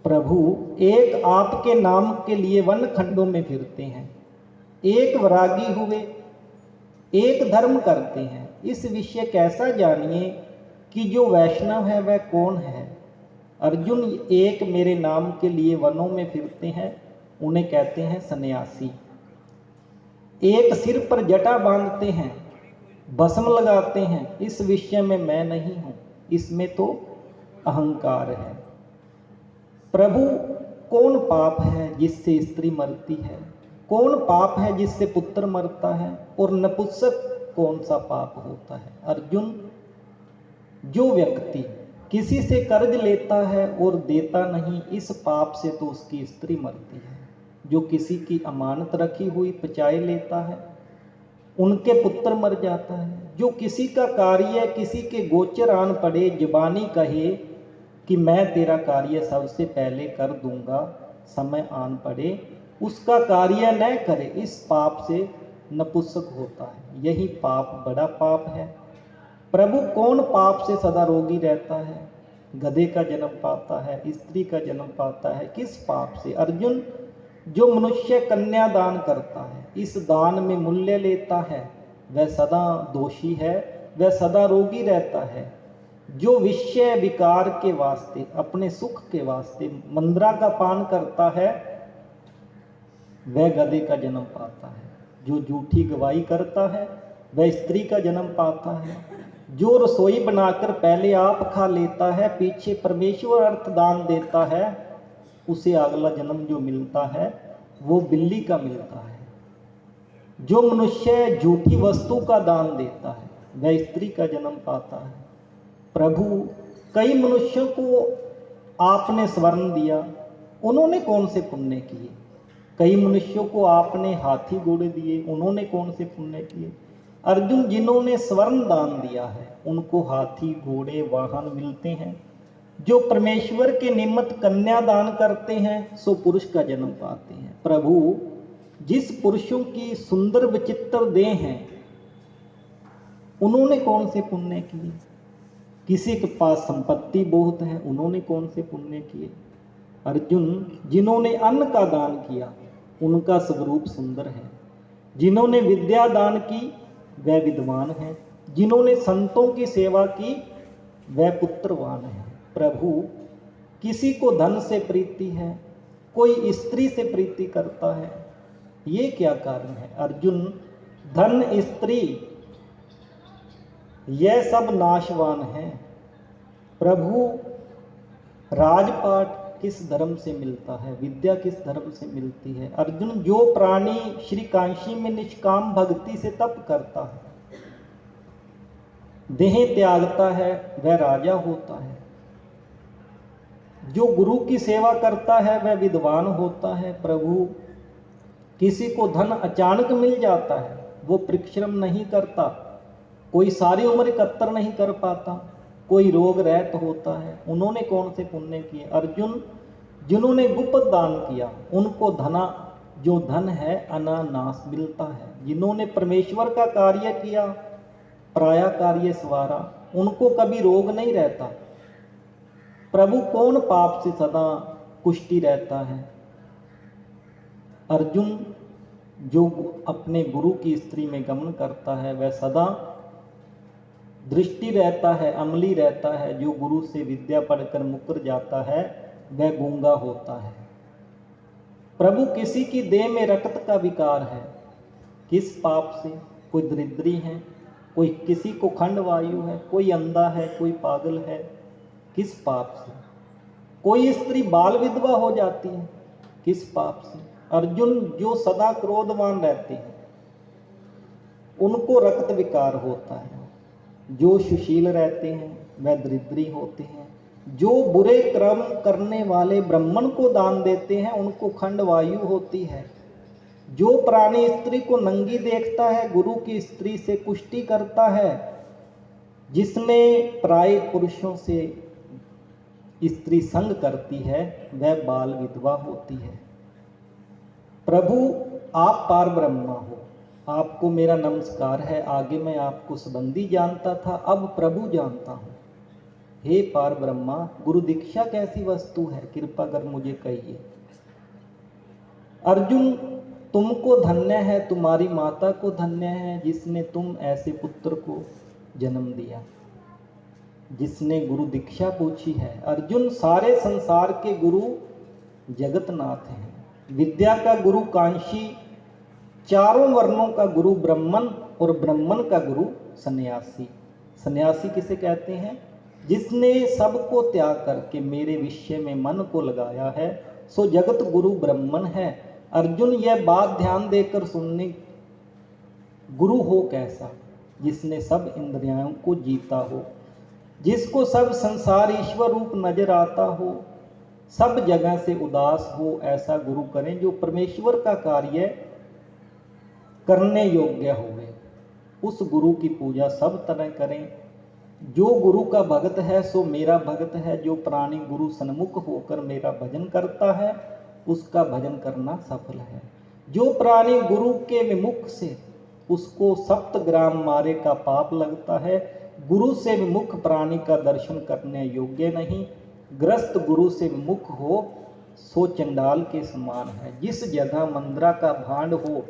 S1: प्रभु, एक आपके नाम के लिए वन खंडों में फिरते हैं, एक वैरागी हुए, एक धर्म करते हैं। इस विषय कैसा जानिए कि जो वैष्णव है वह कौन है? अर्जुन, एक मेरे नाम के लिए वनों में फिरते हैं, उन्हें कहते हैं सन्यासी। एक सिर पर जटा बांधते हैं, भस्म लगाते हैं, इस विषय में मैं नहीं हूं, इसमें तो अहंकार है। प्रभु, कौन पाप है जिससे स्त्री मरती है? कौन पाप है जिससे पुत्र मरता है? और नपुंसक कौन सा पाप होता है? अर्जुन, जो व्यक्ति किसी से कर्ज लेता है और देता नहीं, इस पाप से तो उसकी स्त्री मरती है। जो किसी की अमानत रखी हुई पचाए लेता है, उनके पुत्र मर जाता है। जो किसी का कार्य किसी के गोचर आन पड़े, जुबानी कहे कि मैं तेरा कार्य सबसे पहले कर दूंगा, समय आन पड़े उसका कार्य न करे, इस पाप से नपुंसक होता है। यही पाप बड़ा पाप है। प्रभु, कौन पाप से सदा रोगी रहता है? गधे का जन्म पाता है, स्त्री का जन्म पाता है, किस पाप से? अर्जुन, जो मनुष्य कन्या दान करता है, इस दान में मूल्य लेता है, वह सदा दोषी है। वह सदा रोगी रहता है। जो विषय विकार के वास्ते, अपने सुख के वास्ते मंद्रा का पान करता है, वह गधे का जन्म पाता है। जो झूठी गवाही करता है, वह स्त्री का जन्म पाता है। जो रसोई बनाकर पहले आप खा लेता है, पीछे परमेश्वर अर्थ दान देता है, उसे अगला जन्म जो मिलता है वो बिल्ली का मिलता है। जो मनुष्य झूठी वस्तु का दान देता है, वह स्त्री का जन्म पाता है। प्रभु, कई मनुष्यों को आपने स्वर्ण दिया, उन्होंने कौन से पुण्य किए? कई मनुष्यों को आपने हाथी घोड़े दिए, उन्होंने कौन से पुण्य किए? अर्जुन, जिन्होंने स्वर्ण दान दिया है उनको हाथी घोड़े वाहन मिलते हैं। जो परमेश्वर के निमित्त कन्या दान करते हैं सो पुरुष का जन्म पाते हैं। प्रभु, जिस पुरुषों की सुंदर विचित्र देह हैं, उन्होंने कौन से पुण्य किए? किसी के पास संपत्ति बहुत है, उन्होंने कौन से पुण्य किए? अर्जुन, जिन्होंने अन्न का दान किया उनका स्वरूप सुंदर है। जिन्होंने विद्या दान की वह विद्वान है। जिन्होंने संतों की सेवा की वह पुत्रवान है। प्रभु, किसी को धन से प्रीति है, कोई स्त्री से प्रीति करता है, ये क्या कारण है? अर्जुन, धन स्त्री यह सब नाशवान है। प्रभु, राजपाट किस धर्म से मिलता है? विद्या किस धर्म से मिलती है? अर्जुन, जो प्राणी श्री काशी में निष्काम भक्ति से तप करता है, देह त्यागता है, वह राजा होता है। जो गुरु की सेवा करता है वह विद्वान होता है। प्रभु, किसी को धन अचानक मिल जाता है, वो परिश्रम नहीं करता, कोई सारी उम्र एकत्र नहीं कर पाता, कोई रोग रहित होता है, उन्होंने कौन से पुण्य किए? अर्जुन, जिन्होंने गुप्त दान किया उनको जो धन है अनानास मिलता है। जिन्होंने परमेश्वर का कार्य किया, पराया कार्य सवारा, उनको कभी रोग नहीं रहता। प्रभु, कौन पाप से सदा कुष्ठी रहता है? अर्जुन, जो अपने गुरु की स्त्री में गमन करता है वह सदा दृष्टि रहता है, अमली रहता है। जो गुरु से विद्या पढ़कर मुकर जाता है वह गूंगा होता है। प्रभु, किसी की देह में रक्त का विकार है, किस पाप से? कोई दरिद्री है, कोई किसी को खंड वायु है, कोई अंधा है, कोई पागल है, किस पाप से? कोई स्त्री बाल विधवा हो जाती है, किस पाप से? अर्जुन, जो सदा क्रोधवान रहते हैं उनको रक्त विकार होता है। जो सुशील रहते हैं वह दरिद्री होते हैं। जो बुरे कर्म करने वाले ब्राह्मण को दान देते हैं उनको खंड वायु होती है। जो प्राणी स्त्री को नंगी देखता है, गुरु की स्त्री से कुष्ठी करता है, जिसने पराये पुरुषों से स्त्री संग करती है वह बाल विधवा होती है। प्रभु, आप पार ब्रह्मा हो, आपको मेरा नमस्कार है। आगे मैं आपको संबंधी जानता था, अब प्रभु जानता हूँ। हे पार ब्रह्मा, गुरु दीक्षा कैसी वस्तु है, कृपा कर मुझे कहिए। अर्जुन, तुमको धन्य है, तुम्हारी माता को धन्य है जिसने तुम ऐसे पुत्र को जन्म दिया, जिसने गुरु दीक्षा पूछी है। अर्जुन, सारे संसार के गुरु जगतनाथ हैं। विद्या का गुरु कांशी, चारों वर्णों का गुरु ब्राह्मण और ब्राह्मण का गुरु सन्यासी। सन्यासी किसे कहते हैं? जिसने सबको त्याग करके मेरे विषय में मन को लगाया है सो जगत गुरु ब्राह्मण है। अर्जुन, यह बात ध्यान देकर सुनने, गुरु हो कैसा? जिसने सब इंद्रियों को जीता हो, जिसको सब संसार ईश्वर रूप नजर आता हो, सब जगह से उदास हो, ऐसा गुरु करें जो परमेश्वर का कार्य करने योग्य होवे। उस गुरु की पूजा सब तरह करें। जो गुरु का भगत है सो मेरा भगत है। जो प्राणी गुरु सन्मुख होकर मेरा भजन करता है उसका भजन करना सफल है। जो प्राणी गुरु के विमुख से, उसको 7 ग्राम मारे का पाप लगता है। गुरु से विमुख प्राणी का दर्शन करने योग्य नहीं। ग्रस्त गुरु से विमुख हो सो चंडाल के समान है। जिस जगह मंद्रा का भांड हो,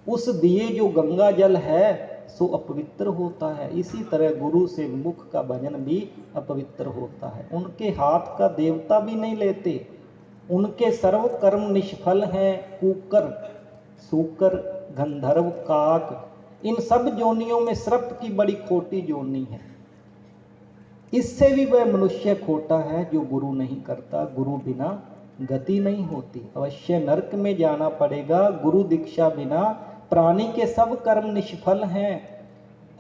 S1: उस दिए जो गंगा जल है सो अपवित्र होता है। इसी तरह गुरु से मुख का भजन भी अपवित्र होता है। उनके हाथ का देवता भी नहीं लेते, उनके सर्व कर्म निष्फल हैं। कुकर, सूकर, गंधर्व, काक, इन सब जोनियों में श्रप की बड़ी खोटी जोनी है। इससे भी वह मनुष्य खोटा है जो गुरु नहीं करता। गुरु बिना गति नहीं होती, अवश्य नरक में जाना पड़ेगा। गुरु दीक्षा बिना प्राणी के सब कर्म निष्फल हैं।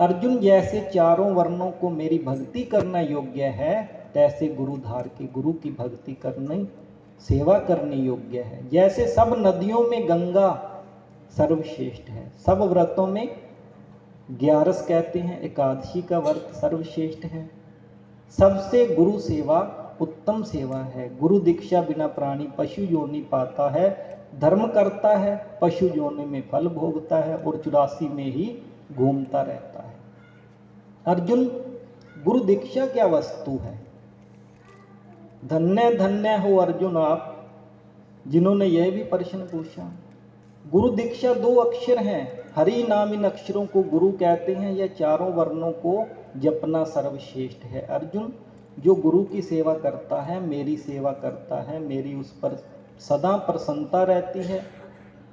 S1: अर्जुन, जैसे चारों वर्णों को मेरी भक्ति करना योग्य है, तैसे गुरुधार के गुरु की भक्ति करनी, सेवा करनी योग्य है। जैसे सब नदियों में गंगा सर्वश्रेष्ठ है, सब व्रतों में ग्यारस कहते हैं, एकादशी का व्रत सर्वश्रेष्ठ है, सबसे गुरु सेवा उत्तम सेवा है। गुरु दीक्षा बिना प्राणी पशु योनि पाता है, धर्म करता है, पशु योनि में फल भोगता है और 84 में ही घूमता रहता है। अर्जुन, गुरु दीक्षा क्या वस्तु है? धन्य धन्य हो अर्जुन आप, जिन्होंने यह भी प्रश्न पूछा। गुरु दीक्षा 2 अक्षर हैं, हरि नाम इन अक्षरों को गुरु कहते हैं। यह चारों वर्णों को जपना सर्वश्रेष्ठ है। अर्जुन, जो गुरु की सेवा करता है, मेरी सेवा करता है, मेरी उस पर सदा प्रसन्नता रहती है,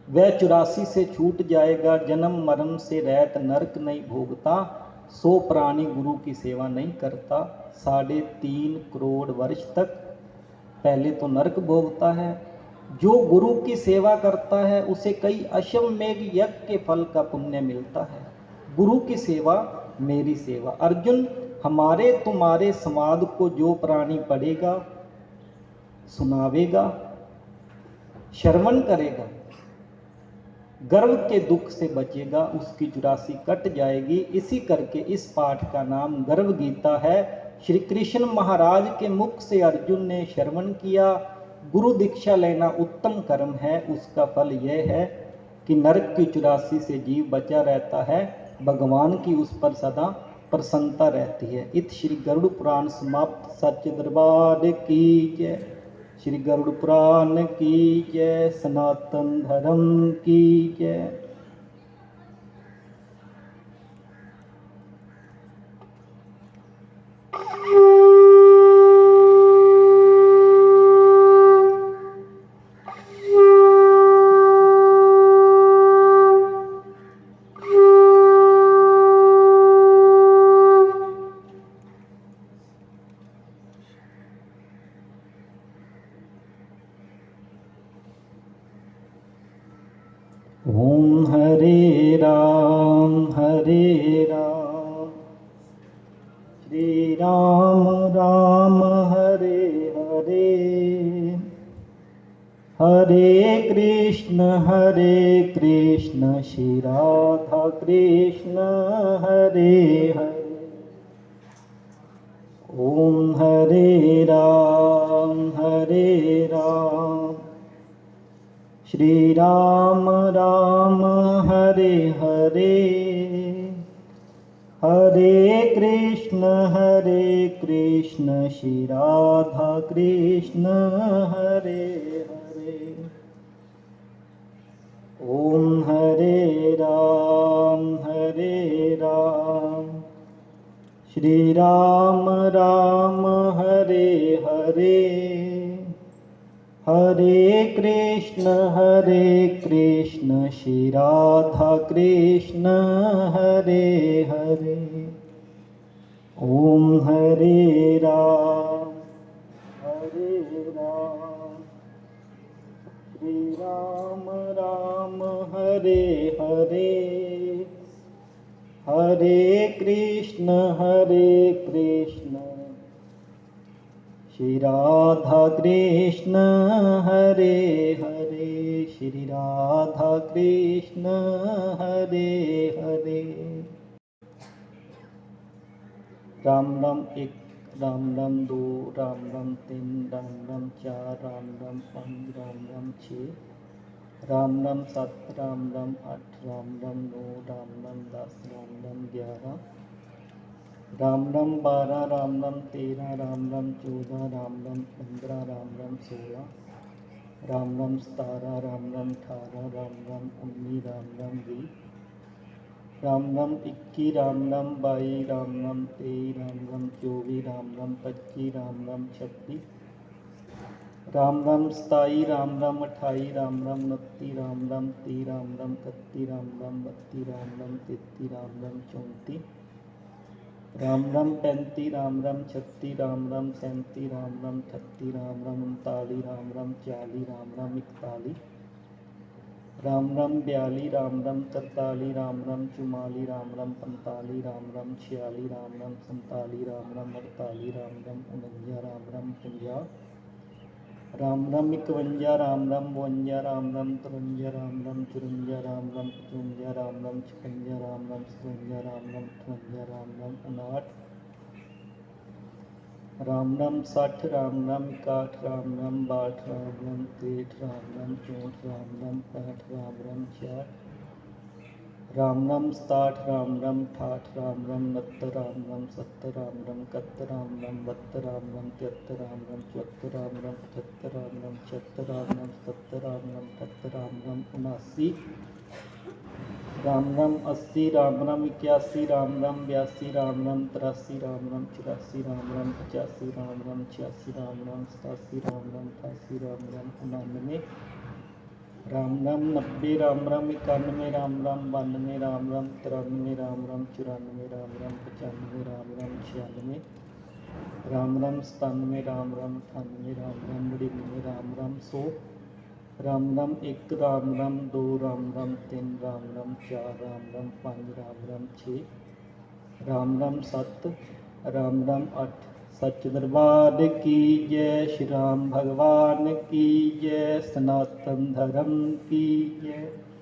S1: वह 84 से छूट जाएगा, जन्म मरण से रहत नरक नहीं भोगता। सो प्राणी गुरु की सेवा नहीं करता, 3.5 करोड़ वर्ष तक पहले तो नरक भोगता है। जो गुरु की सेवा करता है उसे कई अश्वमेघ यज्ञ के फल का पुण्य मिलता है। गुरु की सेवा मेरी सेवा। अर्जुन, हमारे तुम्हारे संवाद को जो प्राणी पढ़ेगा, सुनावेगा, श्रवण करेगा, गर्व के दुख से बचेगा, उसकी 84 कट जाएगी। इसी करके इस पाठ का नाम गर्व गीता है। श्री कृष्ण महाराज के मुख से अर्जुन ने श्रवण किया। गुरु दीक्षा लेना उत्तम कर्म है, उसका फल यह है कि नरक की 84 से जीव बचा रहता है, भगवान की उस पर सदा प्रसन्नता रहती है। इत श्री गरुड़ पुराण समाप्त। सच्चे दरबार की जय। श्री गरुड़ पुराण की जय। सनातन धर्म की जय। ओम हरे राम श्री राम राम हरे हरे, हरे कृष्ण श्री राधा कृष्ण हरे हरे। ओम हरे राम श्री राम राम हरे हरे, हरे कृष्ण श्री राधा कृष्ण हरे हरे। ओम हरे राम श्री राम राम हरे हरे, हरे कृष्ण श्री राधा कृष्ण हरे हरे। ओम हरे राम श्री राम राम हरे हरे, हरे कृष्ण श्री राधा कृष्ण हरे हरे। श्री राधा कृष्ण हरे हरे। राम राम 1, राम राम 2, राम राम 3, राम राम 4, राम राम 5, राम राम 6, राम राम 7, राम राम 8, राम राम 9, राम राम 10, राम राम 11, राम राम 12, राम राम 13, राम राम 14, राम राम 15, राम राम 16, राम राम 17, राम राम 18, राम राम 19, राम राम 20, राम राम 21, राम राम 22, राम राम 23, राम राम 24, राम राम 25, राम राम 26, राम राम 27, राम राम 28, राम राम 29, राम राम 30, राम राम 31, राम राम 32, राम राम 33, राम राम 34, राम राम 35, राम राम 36, राम राम 37, राम राम 38, राम राम 39, राम राम 40, राम राम 41, राम राम 42, राम राम 43, राम राम 44, राम राम 45, राम राम 46, राम राम 47, राम राम 48, राम राम 49, राम राम 50, राम राम 51, राम राम 52, राम राम 53, राम राम 54, राम राम 55, राम राम 56, राम राम 57, राम राम 58, राम राम 59, राम राम 60, राम राम 61, राम राम 62, राम राम 63, राम राम 64, राम राम 65, राम राम 66, राम राम 67, राम राम 68, राम राम 69, राम राम 70, राम राम 71, राम राम 72, राम राम 73, राम राम 74, राम राम 75, राम राम 76, राम राम 77, राम राम 78, राम राम 79, राम राम 80, राम राम 81, राम राम 82, राम राम 83, राम राम 84, राम राम 85, राम राम 86, राम राम 87, राम राम 88, राम राम 99, राम राम 90, राम राम 91, राम राम 92, राम राम 93, राम राम 94, राम राम 95, राम राम 96, राम राम 97, राम राम 98, राम राम 99, राम राम 100, राम राम 1, राम राम 2, राम राम 3, राम राम 4, राम राम 5, राम राम 6, राम राम 7, राम राम 8। सच दरबार की जय, श्री राम भगवान की जय, सनातन धर्म की जय।